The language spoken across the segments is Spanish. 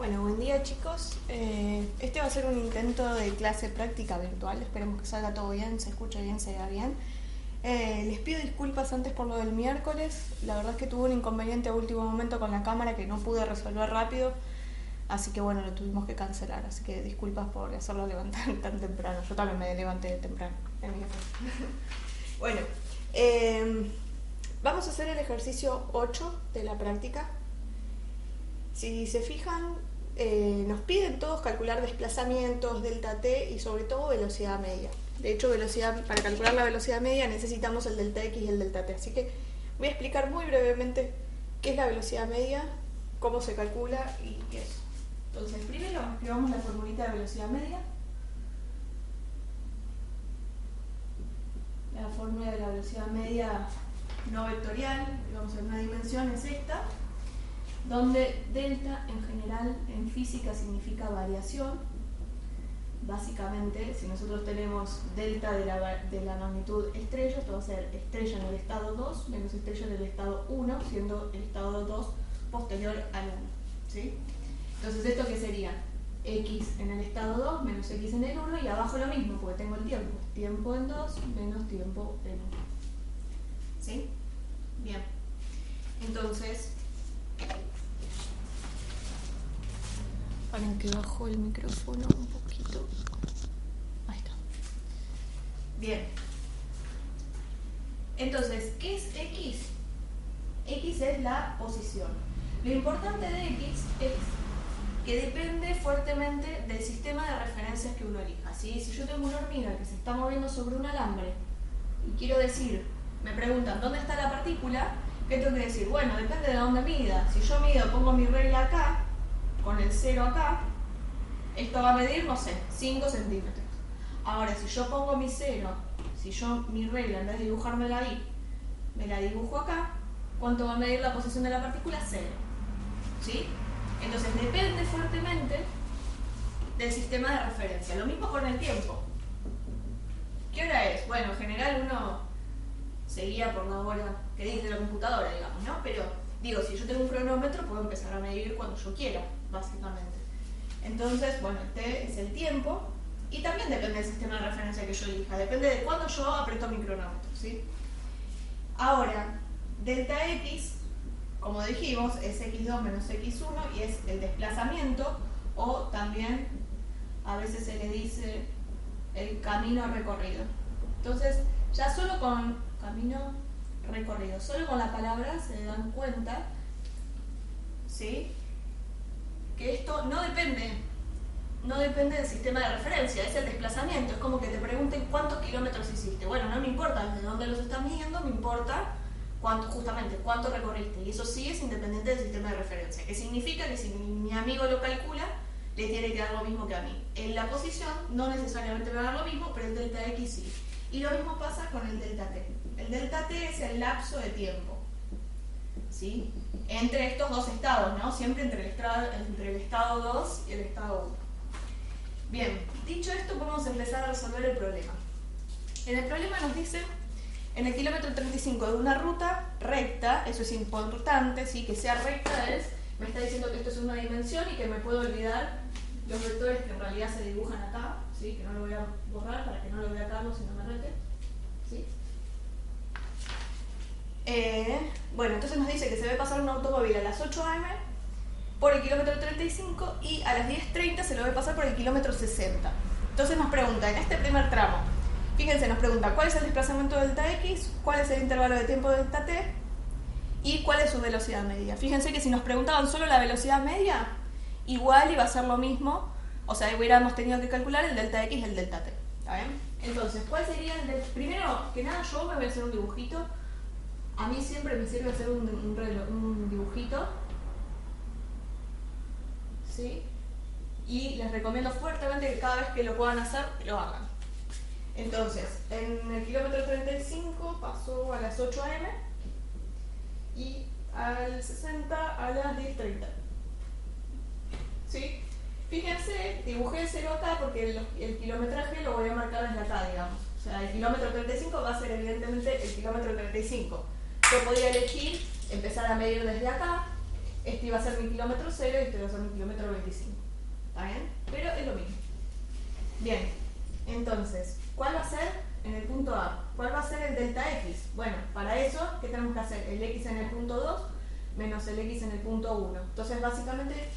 Bueno, buen día chicos. Este va a ser un intento de clase práctica virtual. Esperemos que salga todo bien, se escuche bien, se vea bien. Les pido disculpas antes por lo del miércoles. La verdad es que tuve un inconveniente a último momento con la cámara que no pude resolver rápido. Así que bueno, lo tuvimos que cancelar. Así que disculpas por hacerlo levantar tan temprano. Yo también me levanté temprano en mi casa. Bueno, vamos a hacer el ejercicio 8 de la práctica. Si se fijan, nos piden todos calcular desplazamientos, delta t y sobre todo velocidad media. De hecho, para calcular la velocidad media necesitamos el delta x y el delta t. Así que voy a explicar muy brevemente qué es la velocidad media, cómo se calcula y eso. Entonces, primero escribamos la formulita de velocidad media. La fórmula de la velocidad media no vectorial, digamos en una dimensión, es esta, donde delta en general en física significa variación. Básicamente, si nosotros tenemos delta de la magnitud estrella, esto va a ser estrella en el estado 2 menos estrella en el estado 1, siendo el estado 2 posterior al 1. ¿Sí? Entonces, ¿esto qué sería? X en el estado 2 menos X en el 1, y abajo lo mismo, porque tengo el tiempo. Tiempo en 2 menos tiempo en 1. ¿Sí? Bien. Entonces, para que bajo el micrófono un poquito. Ahí está. Bien. Entonces, ¿qué es X? X es la posición. Lo importante de X es que depende fuertemente del sistema de referencias que uno elija. ¿Sí? Si yo tengo una hormiga que se está moviendo sobre un alambre y quiero decir, me preguntan ¿dónde está la partícula? ¿Qué tengo que decir? Bueno, depende de dónde mida. Si yo mido, pongo mi regla acá, con el 0 acá, esto va a medir, no sé, 5 centímetros. Ahora, si yo pongo mi 0, mi regla, en vez de dibujármela ahí, me la dibujo acá, ¿cuánto va a medir la posición de la partícula? 0. ¿Sí? Entonces, depende fuertemente del sistema de referencia. Lo mismo con el tiempo. ¿Qué hora es? Bueno, en general uno se guía por la hora que dice la computadora, digamos, ¿no? Pero, digo, si yo tengo un cronómetro, puedo empezar a medir cuando yo quiera, básicamente. Entonces, bueno, el t es el tiempo, y también depende del sistema de referencia que yo elija, depende de cuándo yo aprieto mi cronómetro, ¿sí? Ahora, delta x, como dijimos, es x2 menos x1 y es el desplazamiento, o también a veces se le dice el camino recorrido. Entonces, ya solo con camino recorrido, solo con la palabra se dan cuenta, ¿sí?, que esto no depende del sistema de referencia, es el desplazamiento. Es como que te pregunten cuántos kilómetros hiciste. Bueno, no me importa desde dónde los estás midiendo, me importa justamente cuánto recorriste. Y eso sí es independiente del sistema de referencia, que significa que si mi amigo lo calcula, le tiene que dar lo mismo que a mí. En la posición no necesariamente me va a dar lo mismo, pero el delta x sí. Y lo mismo pasa con el delta t. El delta t es el lapso de tiempo, ¿sí?, entre estos dos estados, ¿no? Siempre entre el estado 2 y el estado 1. Bien, dicho esto, podemos empezar a resolver el problema. En el problema nos dice, en el kilómetro 35 de una ruta recta, eso es importante, ¿sí?, que sea recta me está diciendo que esto es una dimensión y que me puedo olvidar los vectores que en realidad se dibujan acá, ¿sí?, que no lo voy a borrar para que no lo vea Carlos si no me rete, ¿sí? Bueno, entonces nos dice que se ve pasar un automóvil a las 8 am por el kilómetro 35 y a las 10:30 se lo ve pasar por el kilómetro 60. Entonces nos pregunta, en este primer tramo, fíjense, nos pregunta cuál es el desplazamiento delta x, cuál es el intervalo de tiempo delta t y cuál es su velocidad media. Fíjense que si nos preguntaban solo la velocidad media, igual iba a ser lo mismo, o sea, hubiéramos tenido que calcular el delta x y el delta t. ¿Está bien? Entonces, ¿cuál sería primero que nada, yo me voy a hacer un dibujito. A mí siempre me sirve hacer un dibujito, ¿sí? Y les recomiendo fuertemente que cada vez que lo puedan hacer, lo hagan. Entonces, en el kilómetro 35 pasó a las 8 am y al 60 a las 10:30. ¿Sí? Fíjense, dibujé el 0 acá porque el kilometraje lo voy a marcar desde acá, digamos. O sea, el kilómetro 35 va a ser evidentemente el kilómetro 35. Yo podría elegir empezar a medir desde acá Este iba a ser mi kilómetro 0 y este iba a ser mi kilómetro 25. ¿Está bien? Pero es lo mismo. Bien, entonces, ¿cuál va a ser en el punto A? ¿Cuál va a ser el delta X? Bueno, para eso, ¿qué tenemos que hacer? El X en el punto 2 menos el X en el punto 1. Entonces, básicamente,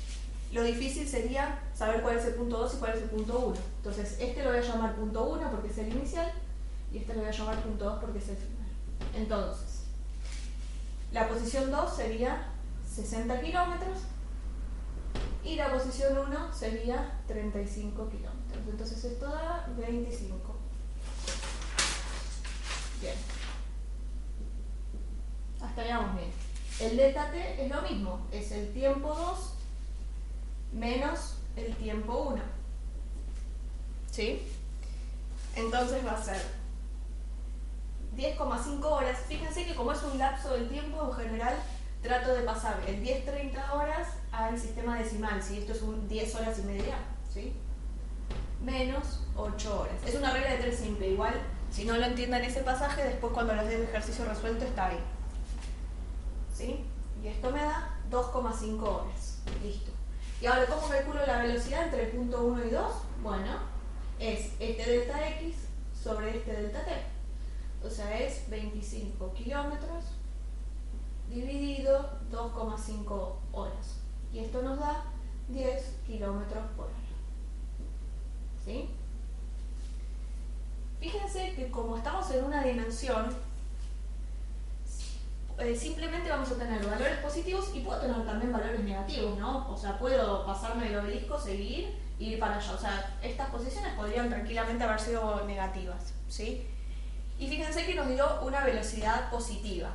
lo difícil sería saber cuál es el punto 2 y cuál es el punto 1. Entonces, este lo voy a llamar punto 1 porque es el inicial y este lo voy a llamar punto 2 porque es el final. Entonces, la posición 2 sería 60 kilómetros y la posición 1 sería 35 kilómetros. Entonces esto da 25. Bien. Hasta ahí vamos bien. El delta t es lo mismo, es el tiempo 2 menos el tiempo 1. ¿Sí? Entonces va a ser 10,5 horas. Fíjense que como es un lapso del tiempo, en general trato de pasar el 10-30 horas al sistema decimal, ¿sí? Esto es un 10 horas y media, ¿sí? Menos 8 horas. Es una regla de 3 simple, igual si no lo entiendan ese pasaje, después cuando les dé el ejercicio resuelto está ahí. ¿Sí? Y esto me da 2,5 horas. Listo. Y ahora, ¿cómo calculo la velocidad entre el punto 1 y 2? Bueno, es este delta X sobre este delta T. O sea, es 25 kilómetros dividido 2,5 horas. Y esto nos da 10 kilómetros por hora. ¿Sí? Fíjense que como estamos en una dimensión, simplemente vamos a tener valores positivos y puedo tener también valores negativos, ¿no? O sea, puedo pasarme el obelisco, seguir y ir para allá. O sea, estas posiciones podrían tranquilamente haber sido negativas, ¿sí? Y fíjense que nos dio una velocidad positiva.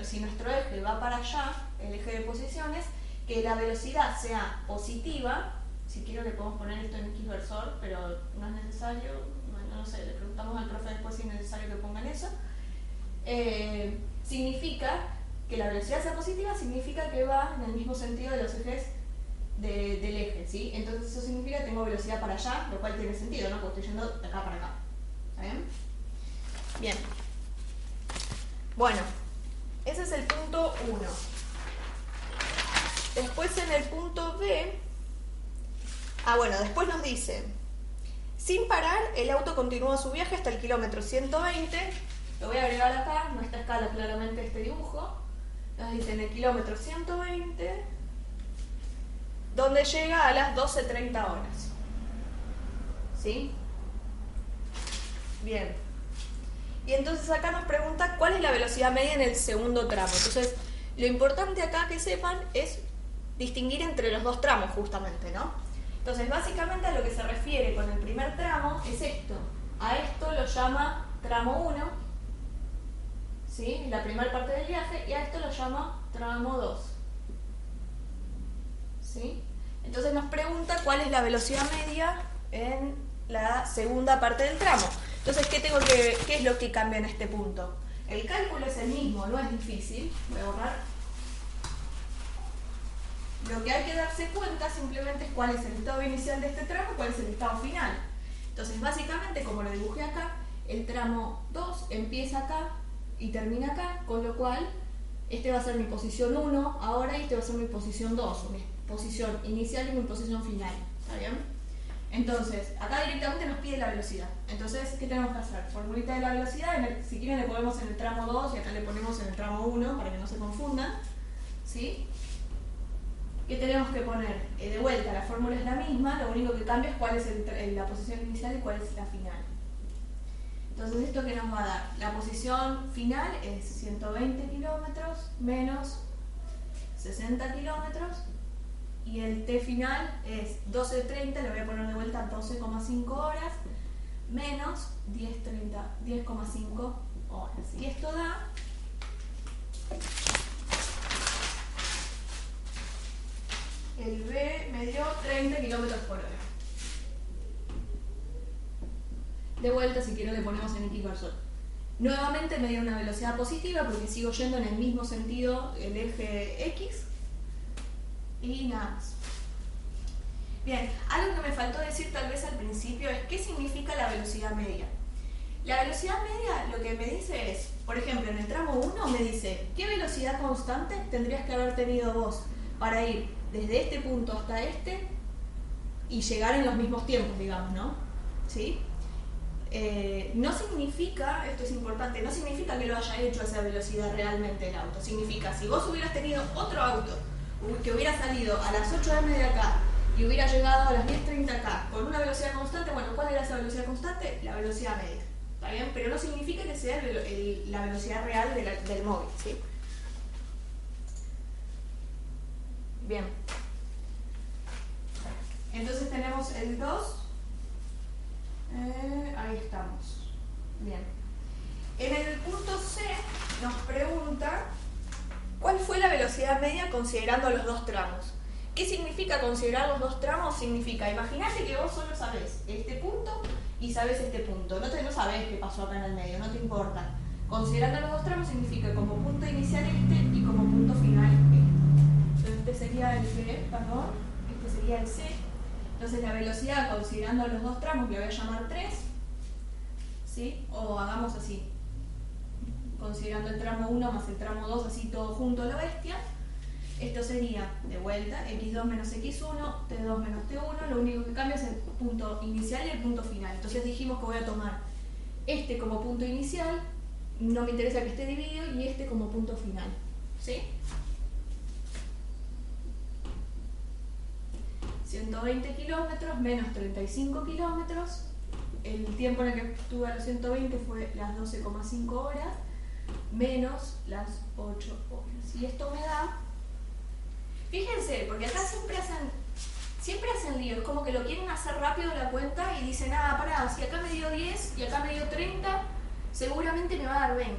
Si nuestro eje va para allá, el eje de posiciones, que la velocidad sea positiva, si quiero le podemos poner esto en X versor, pero no es necesario, bueno, no sé, le preguntamos al profe después si es necesario que pongan eso. Significa que la velocidad sea positiva, significa que va en el mismo sentido de los ejes del eje, ¿sí? Entonces eso significa que tengo velocidad para allá, lo cual tiene sentido, ¿no? Porque estoy yendo de acá para acá. ¿Está bien? Bien. Bueno, ese es el punto 1. Después en el punto B, después nos dice, sin parar, el auto continúa su viaje hasta el kilómetro 120. Lo voy a agregar acá, no está a escala claramente este dibujo. Nos dice en el kilómetro 120, donde llega a las 12:30 horas. ¿Sí? Bien. Y entonces acá nos pregunta cuál es la velocidad media en el segundo tramo. Entonces, lo importante acá que sepan es distinguir entre los dos tramos justamente, ¿no? Entonces, básicamente a lo que se refiere con el primer tramo es esto. A esto lo llama tramo 1, ¿sí? La primera parte del viaje, y a esto lo llama tramo 2. ¿Sí? Entonces nos pregunta cuál es la velocidad media en la segunda parte del tramo. Entonces, ¿qué es lo que cambia en este punto? El cálculo es el mismo, no es difícil. Voy a borrar. Lo que hay que darse cuenta simplemente es cuál es el estado inicial de este tramo y cuál es el estado final. Entonces, básicamente, como lo dibujé acá, el tramo 2 empieza acá y termina acá, con lo cual este va a ser mi posición 1 ahora y este va a ser mi posición 2, mi posición inicial y mi posición final. ¿Está bien? Entonces, acá directamente nos pide la velocidad. Entonces, ¿qué tenemos que hacer? Formulita de la velocidad, si quieren le ponemos en el tramo 2 y acá le ponemos en el tramo 1 para que no se confundan. ¿Sí? ¿Qué tenemos que poner? De vuelta, la fórmula es la misma, lo único que cambia es cuál es la posición inicial y cuál es la final. Entonces, ¿esto qué nos va a dar? La posición final es 120 kilómetros menos 60 kilómetros. Y el T final es 12:30, le voy a poner de vuelta 12,5 horas, menos 10,5 horas. Y esto da el B me dio 30 kilómetros por hora. De vuelta, si quiero, le ponemos en X versor. Nuevamente me dio una velocidad positiva porque sigo yendo en el mismo sentido el eje X. Y nada más. Bien, algo que me faltó decir tal vez al principio es qué significa la velocidad media. La velocidad media lo que me dice es, por ejemplo, en el tramo 1 me dice, ¿qué velocidad constante tendrías que haber tenido vos para ir desde este punto hasta este y llegar en los mismos tiempos, digamos, ¿no? ¿Sí? No significa, esto es importante, no significa que lo haya hecho a esa velocidad realmente el auto. Significa, si vos hubieras tenido otro auto que hubiera salido a las 8 am de acá y hubiera llegado a las 10:30 acá con una velocidad constante, bueno, ¿cuál era esa velocidad constante? La velocidad media, ¿está bien? Pero no significa que sea la velocidad real del móvil, ¿sí? Bien. Entonces tenemos el 2. Ahí estamos. Bien. En el punto C nos pregunta ¿cuál fue la velocidad media considerando los dos tramos? ¿Qué significa considerar los dos tramos? Significa, imagínate que vos solo sabés este punto y sabés este punto. No sabés qué pasó acá en el medio, no te importa. Considerando los dos tramos significa como punto inicial este y como punto final este. Entonces este sería el B, perdón, este sería el C. Entonces la velocidad considerando los dos tramos le voy a llamar 3, ¿sí? O hagamos así, considerando el tramo 1 más el tramo 2, así todo junto a la bestia. Esto sería, de vuelta, x2 menos x1, t2 menos t1, lo único que cambia es el punto inicial y el punto final. Entonces dijimos que voy a tomar este como punto inicial, no me interesa que esté dividido, y este como punto final, ¿sí? 120 kilómetros menos 35 kilómetros. El tiempo en el que estuve a los 120 fue las 12,5 horas menos las 8 horas. Y esto me da... Fíjense, porque acá siempre hacen lío. Es como que lo quieren hacer rápido la cuenta y dicen, ah, pará, si acá me dio 10 y acá me dio 30, seguramente me va a dar 20.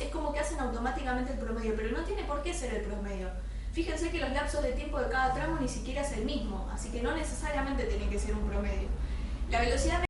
Es como que hacen automáticamente el promedio, pero no tiene por qué ser el promedio. Fíjense que los lapsos de tiempo de cada tramo ni siquiera es el mismo, así que no necesariamente tiene que ser un promedio. La velocidad